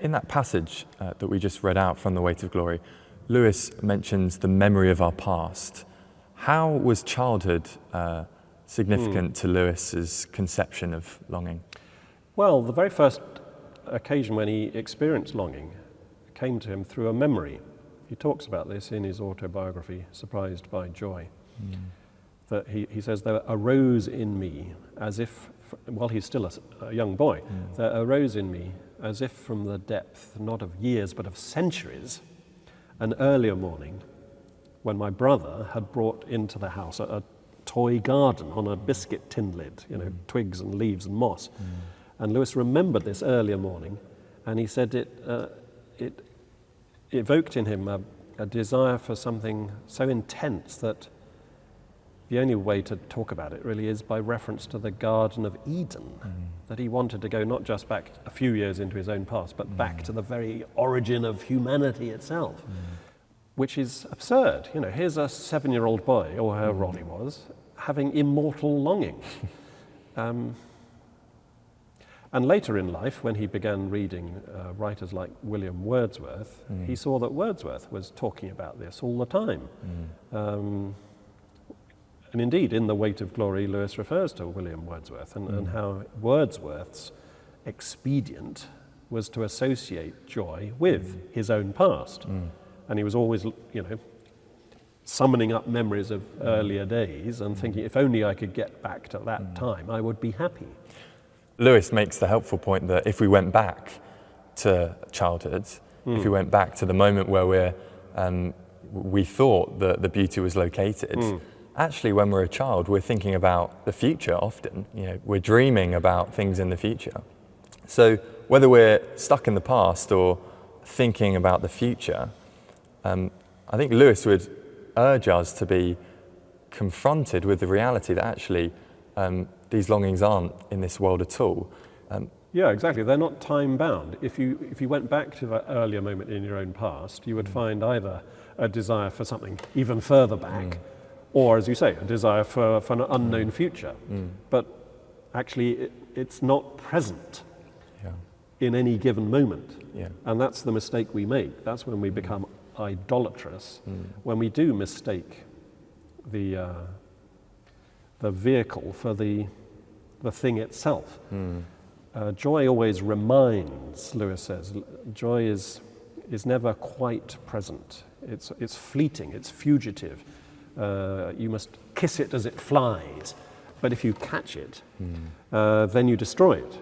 In that passage that we just read out from The Weight of Glory, Lewis mentions the memory of our past. How was childhood significant to Lewis's conception of longing? Well, the very first occasion when he experienced longing came to him through a memory. He talks about this in his autobiography, Surprised by Joy. That he says, there arose in me as if, while he's still a young boy, there arose in me as if from the depth, not of years, but of centuries, an earlier morning when my brother had brought into the house a toy garden on a biscuit tin lid, twigs and leaves and moss. And Lewis remembered this earlier morning, and he said it evoked in him a desire for something so intense that the only way to talk about it really is by reference to the Garden of Eden, that he wanted to go not just back a few years into his own past, but back to the very origin of humanity itself, which is absurd. Here's a 7-year-old boy, or however old he was, having immortal longing. And later in life, when he began reading writers like William Wordsworth, he saw that Wordsworth was talking about this all the time. And indeed, in The Weight of Glory, Lewis refers to William Wordsworth and how Wordsworth's expedient was to associate joy with his own past. And he was always, summoning up memories of earlier days and thinking, if only I could get back to that time, I would be happy. Lewis makes the helpful point that if we went back to childhood, if we went back to the moment where we thought that the beauty was located, actually when we're a child, we're thinking about the future often. We're dreaming about things in the future. So whether we're stuck in the past or thinking about the future, I think Lewis would urge us to be confronted with the reality that actually these longings aren't in this world at all. Yeah, exactly. They're not time-bound. If you went back to that earlier moment in your own past, you would find either a desire for something even further back, or, as you say, a desire for an unknown future. But actually, it's not present in any given moment. And that's the mistake we make. That's when we become idolatrous, when we do mistake the vehicle for the thing itself. Joy always reminds, Lewis says. Joy is never quite present. It's fleeting, it's fugitive. You must kiss it as it flies. But if you catch it, then you destroy it.